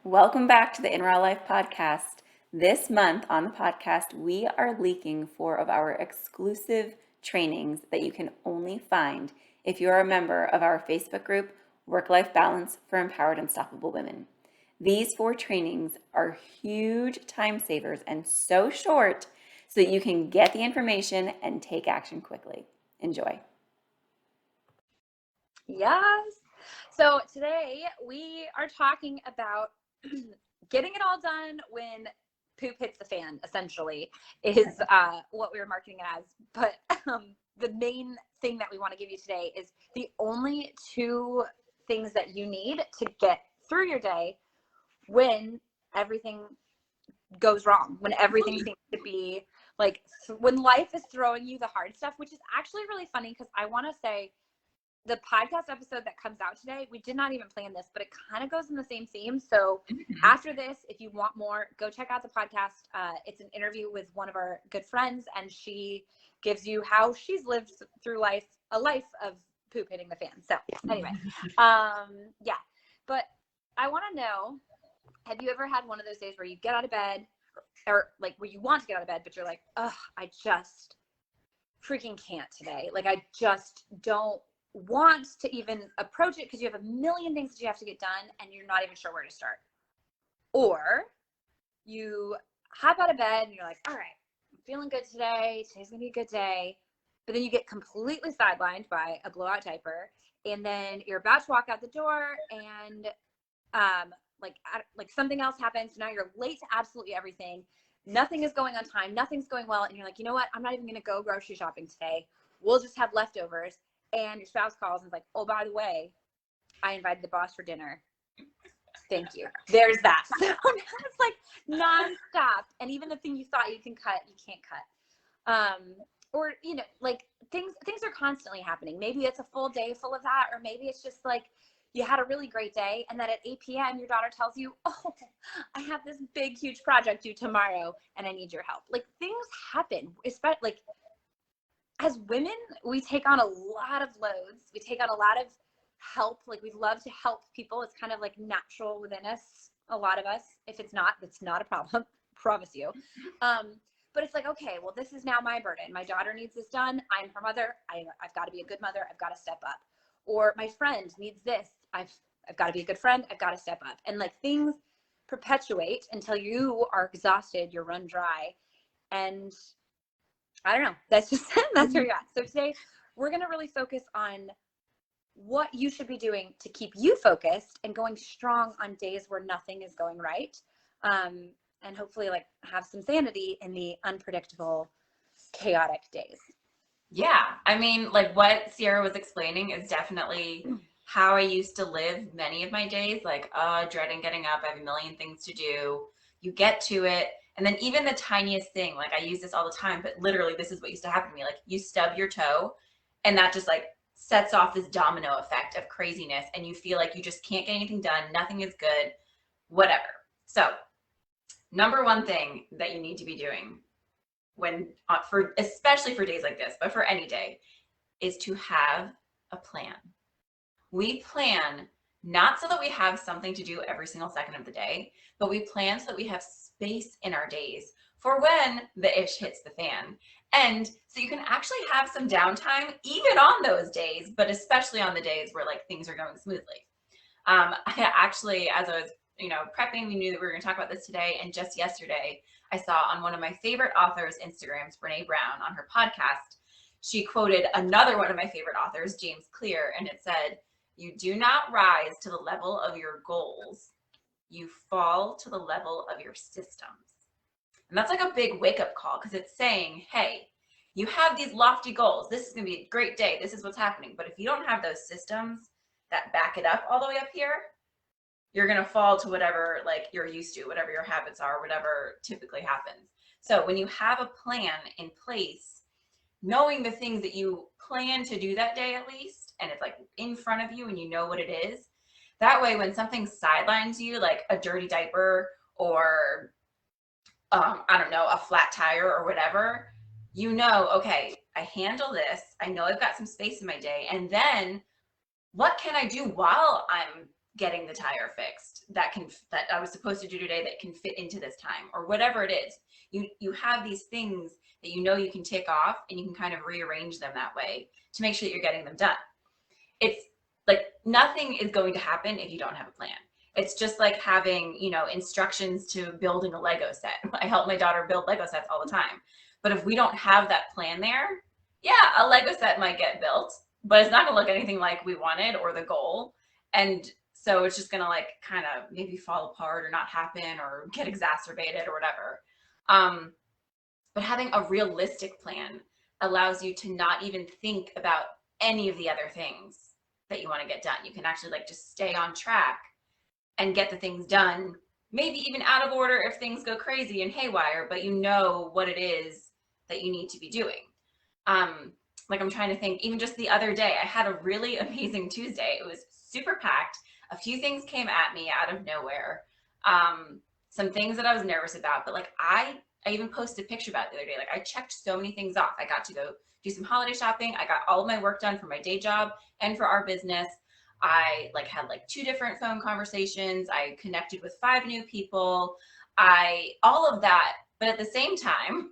Welcome back to the In Raw Life podcast. This month on the podcast, we are leaking 4 of our exclusive trainings that you can only find if you are a member of our Facebook group, Work-Life Balance for Empowered Unstoppable Women. These 4 trainings are huge time savers and so short so that you can get the information and take action quickly. Enjoy. Yes. So today we are talking about getting it all done when poop hits the fan, essentially, is what we were marketing it as. But the main thing that we want to give you today is the only 2 things that you need to get through your day when everything goes wrong, when everything seems to be like, when life is throwing you the hard stuff, which is actually really funny because I want to say, the podcast episode that comes out today, we did not even plan this, but it kind of goes in the same theme. So after this, if you want more, go check out the podcast. It's an interview with one of our good friends, and she gives you how she's lived through life, a life of poop hitting the fan. So anyway, yeah. But I want to know, have you ever had one of those days where you get out of bed, or like where you want to get out of bed, but you're like, oh, I just freaking can't today. Like, I just don't want to even approach it because you have a million things that you have to get done and you're not even sure where to start. Or you hop out of bed and you're like, all right, I'm feeling good today. Today's gonna be a good day. But then you get completely sidelined by a blowout diaper, and then you're about to walk out the door, and like something else happens. So now you're late to absolutely everything. Nothing is going on time. Nothing's going well. And you're like, you know what? I'm not even going to go grocery shopping today. We'll just have leftovers. And your spouse calls and is like, oh, by the way, I invited the boss for dinner. Thank you. There's that. So now it's like nonstop. And even the thing you thought you can cut, you can't cut. Or, you know, like things are constantly happening. Maybe it's a full day full of that, or maybe it's just like you had a really great day, and then at 8 p.m. your daughter tells you, oh, I have this big, huge project due tomorrow and I need your help. Like, things happen, especially like as women, we take on a lot of loads. We take on a lot of help. Like, we love to help people. It's kind of like natural within us, a lot of us. If it's not, that's not a problem, promise you. But it's like, okay, well, this is now my burden. My daughter needs this done. I'm her mother. I've got to be a good mother. I've got to step up. Or my friend needs this. I've got to be a good friend. I've got to step up. And like, things perpetuate until you are exhausted, you're run dry. And I don't know. That's just, that's where you're at. So today we're going to really focus on what you should be doing to keep you focused and going strong on days where nothing is going right. And hopefully like have some sanity in the unpredictable, chaotic days. Yeah. I mean, like what Sierra was explaining is definitely how I used to live many of my days, like, dreading getting up. I have a million things to do. You get to it. And then even the tiniest thing, like I use this all the time, but literally this is what used to happen to me. Like, you stub your toe and that just like sets off this domino effect of craziness, and you feel like you just can't get anything done. Nothing is good, whatever. So number one thing that you need to be doing when for especially for days like this, but for any day, is to have a plan. We plan not so that we have something to do every single second of the day, but we plan so that we have space in our days for when the ish hits the fan. And so you can actually have some downtime even on those days, but especially on the days where like things are going smoothly. I actually, as I was, prepping, we knew that we were going to talk about this today. And just yesterday, I saw on one of my favorite authors' Instagrams, Brene Brown, on her podcast, she quoted another one of my favorite authors, James Clear, and it said, "You do not rise to the level of your goals. You fall to the level of your systems." And that's like a big wake-up call, because it's saying, hey, you have these lofty goals. This is going to be a great day. This is what's happening. But if you don't have those systems that back it up all the way up here, you're going to fall to whatever like you're used to, whatever your habits are, whatever typically happens. So when you have a plan in place, knowing the things that you plan to do that day at least, and it's like in front of you and you know what it is, that way when something sidelines you, like a dirty diaper or I don't know, a flat tire or whatever, you know, okay, I handle this. I know I've got some space in my day. And then what can I do while I'm getting the tire fixed that I was supposed to do today that can fit into this time, or whatever it is. You have these things that you know you can tick off, and you can kind of rearrange them that way to make sure that you're getting them done. It's like nothing is going to happen if you don't have a plan. It's just like having, instructions to building a Lego set. I help my daughter build Lego sets all the time. But if we don't have that plan there, yeah, a Lego set might get built, but it's not going to look anything like we wanted or the goal. And so it's just going to like kind of maybe fall apart or not happen or get exacerbated or whatever. But having a realistic plan allows you to not even think about any of the other things that you want to get done. You can actually like just stay on track and get the things done, maybe even out of order if things go crazy and haywire, but you know what it is that you need to be doing. Like I'm trying to think, even just the other day, I had a really amazing Tuesday. It was super packed. A few things came at me out of nowhere. Some things that I was nervous about, but like I even posted a picture about it the other day. Like I checked so many things off. I got to go do some holiday shopping. I got all of my work done for my day job and for our business. I had 2 different phone conversations. I connected with 5 new people. All of that. But at the same time,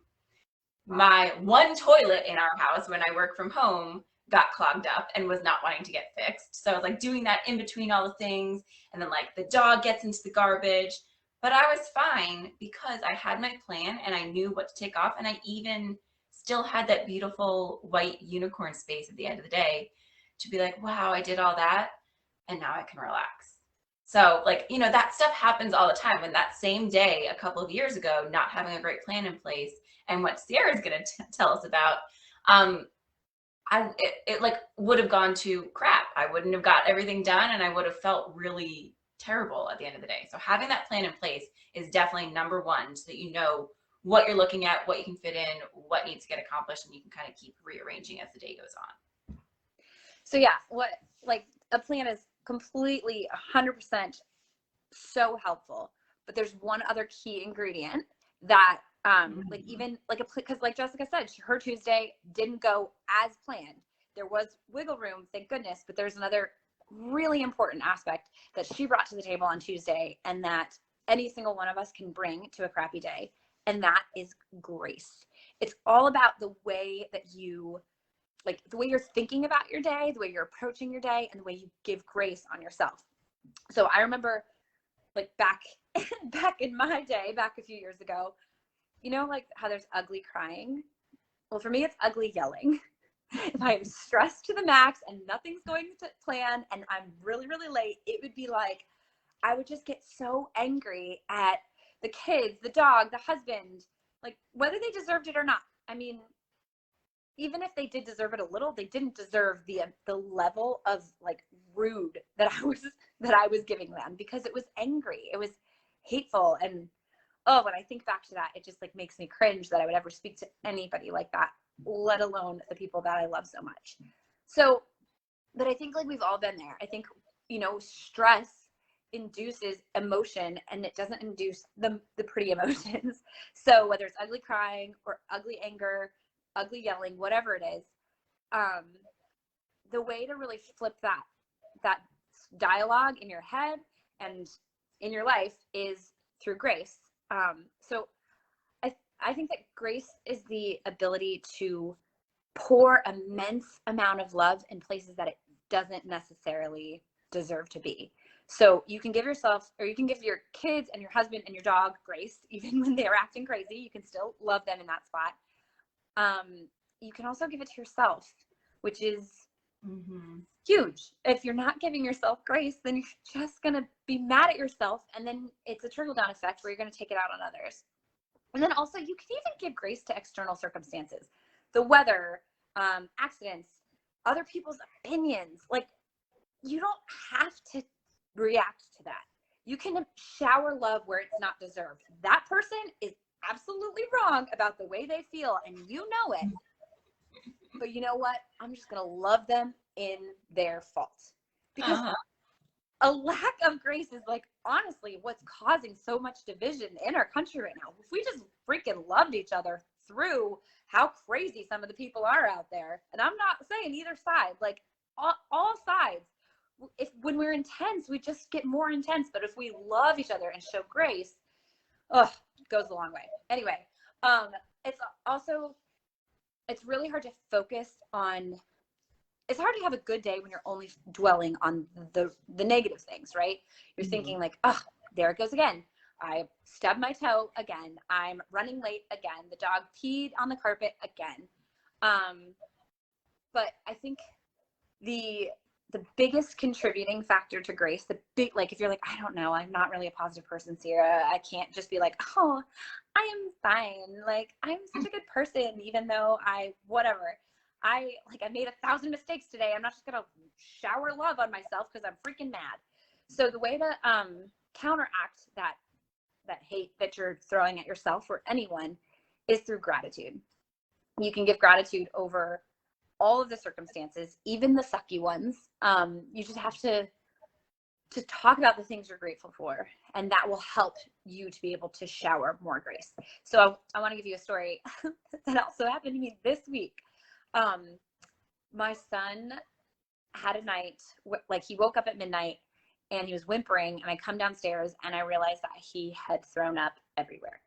my one toilet in our house when I work from home got clogged up and was not wanting to get fixed. So I was like doing that in between all the things. And then like the dog gets into the garbage, but I was fine because I had my plan and I knew what to take off. And I even still had that beautiful white unicorn space at the end of the day to be like, wow, I did all that. And now I can relax. So like, that stuff happens all the time. When that same day, a couple of years ago, not having a great plan in place, and what Sierra's going to tell us about, it like would have gone to crap. I wouldn't have got everything done, and I would have felt really terrible at the end of the day. So having that plan in place is definitely number one, so that you know what you're looking at, what you can fit in, what needs to get accomplished, and you can kind of keep rearranging as the day goes on. So yeah, like a plan is completely 100% so helpful, but there's one other key ingredient that like even like because like Jessica said, her Tuesday didn't go as planned. There was wiggle room, thank goodness, but there's another really important aspect that she brought to the table on Tuesday, and that any single one of us can bring to a crappy day, and that is grace. It's all about the way that you like the way you're thinking about your day, the way you're approaching your day, and the way you give grace on yourself. So I remember like back in my day, back a few years ago, like how there's ugly crying. Well, for me, it's ugly yelling. If I am stressed to the max and nothing's going to plan and I'm really, really late, it would be like, I would just get so angry at the kids, the dog, the husband, like whether they deserved it or not. I mean, even if they did deserve it a little, they didn't deserve the level of like rude that I was giving them, because it was angry. It was hateful. And oh, when I think back to that, it just like makes me cringe that I would ever speak to anybody like that, let alone the people that I love so much. So, but I think like we've all been there. I think, stress induces emotion, and it doesn't induce the pretty emotions. So whether it's ugly crying or ugly anger, ugly yelling, whatever it is, the way to really flip that dialogue in your head and in your life is through grace. So I think that grace is the ability to pour immense amount of love in places that it doesn't necessarily deserve to be. So you can give yourself, or you can give your kids and your husband and your dog grace, even when they're acting crazy. You can still love them in that spot. You can also give it to yourself, which is huge. If you're not giving yourself grace, then you're just going to be mad at yourself. And then it's a trickle down effect where you're going to take it out on others. And then also you can even give grace to external circumstances, the weather, accidents, other people's opinions. Like, you don't have to react to that. You can shower love where it's not deserved. That person is absolutely wrong about the way they feel, and you know it. But you know what? I'm just going to love them in their fault. Because a lack of grace is like, honestly, what's causing so much division in our country right now. If we just freaking loved each other through how crazy some of the people are out there, and I'm not saying either side, like all sides, if when we're intense, we just get more intense. But if we love each other and show grace, oh, it goes a long way. Anyway, it's also, it's really hard to focus on, it's hard to have a good day when you're only dwelling on the negative things, right? You're thinking like, oh, there it goes again. I stubbed my toe again. I'm running late again. The dog peed on the carpet again. But I think the biggest contributing factor to grace, like if you're like, I don't know, I'm not really a positive person, Sierra, I can't just be like, oh, I am fine. Like, I'm such a good person, even though I made 1,000 mistakes today. I'm not just going to shower love on myself because I'm freaking mad. So the way to counteract that hate that you're throwing at yourself or anyone is through gratitude. You can give gratitude over all of the circumstances, even the sucky ones. You just have to talk about the things you're grateful for, and that will help you to be able to shower more grace. So I want to give you a story that also happened to me this week. My son had a night, like he woke up at midnight and he was whimpering, and I come downstairs and I realized that he had thrown up everywhere.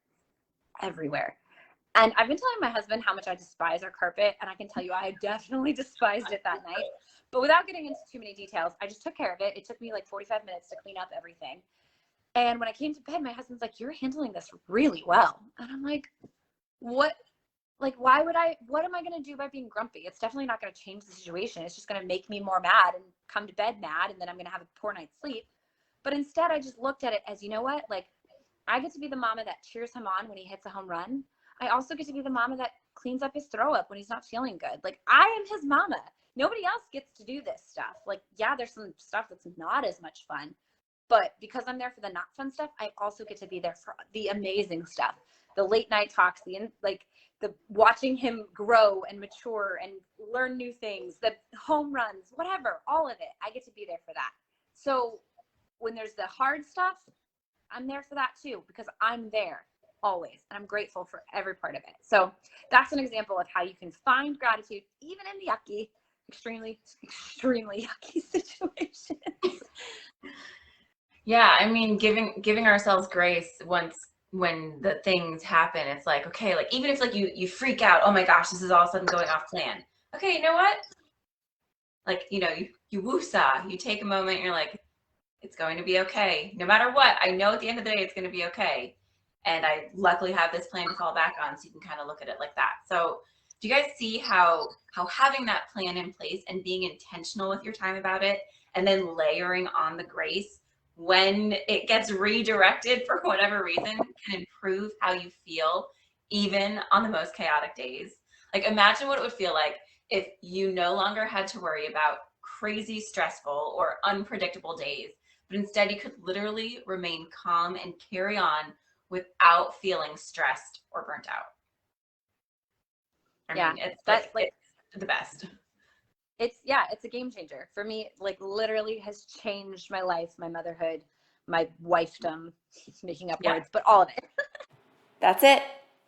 And I've been telling my husband how much I despise our carpet, and I can tell you I definitely despised it that night. But without getting into too many details, I just took care of it. It took me like 45 minutes to clean up everything. And when I came to bed, my husband's like, you're handling this really well. And I'm like, what? Like, what am I going to do by being grumpy? It's definitely not going to change the situation. It's just going to make me more mad and come to bed mad, and then I'm going to have a poor night's sleep. But instead, I just looked at it as, you know what? Like, I get to be the mama that cheers him on when he hits a home run. I also get to be the mama that cleans up his throw up when he's not feeling good. Like, I am his mama. Nobody else gets to do this stuff. Like, yeah, there's some stuff that's not as much fun, but because I'm there for the not fun stuff, I also get to be there for the amazing stuff. The late night talks, the watching him grow and mature and learn new things, the home runs, whatever, all of it. I get to be there for that. So when there's the hard stuff, I'm there for that too, because I'm there always, and I'm grateful for every part of it. So that's an example of how you can find gratitude even in the yucky, extremely yucky situations. Yeah, I mean, giving ourselves grace when the things happen, it's like, okay, like even if like you freak out, oh my gosh, this is all of a sudden going off plan. Okay, you know what? Like, you woosah, you take a moment, you're like, it's going to be okay. No matter what, I know at the end of the day it's going to be okay. And I luckily have this plan to fall back on, so you can kind of look at it like that. So do you guys see how having that plan in place and being intentional with your time about it, and then layering on the grace when it gets redirected for whatever reason, can improve how you feel even on the most chaotic days? Like, imagine what it would feel like if you no longer had to worry about crazy, stressful, or unpredictable days, but instead you could literally remain calm and carry on without feeling stressed or burnt out. I mean, it's the best. It's a game changer for me. Like, literally has changed my life, my motherhood, my wifedom, making up words, but all of it. That's it.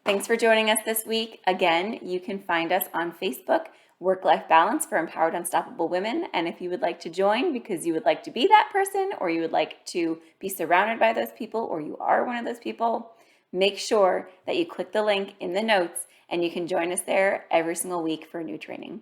Thanks for joining us this week. Again, you can find us on Facebook, Work-Life Balance for Empowered Unstoppable Women. And if you would like to join because you would like to be that person, or you would like to be surrounded by those people, or you are one of those people, make sure that you click the link in the notes and you can join us there every single week for a new training.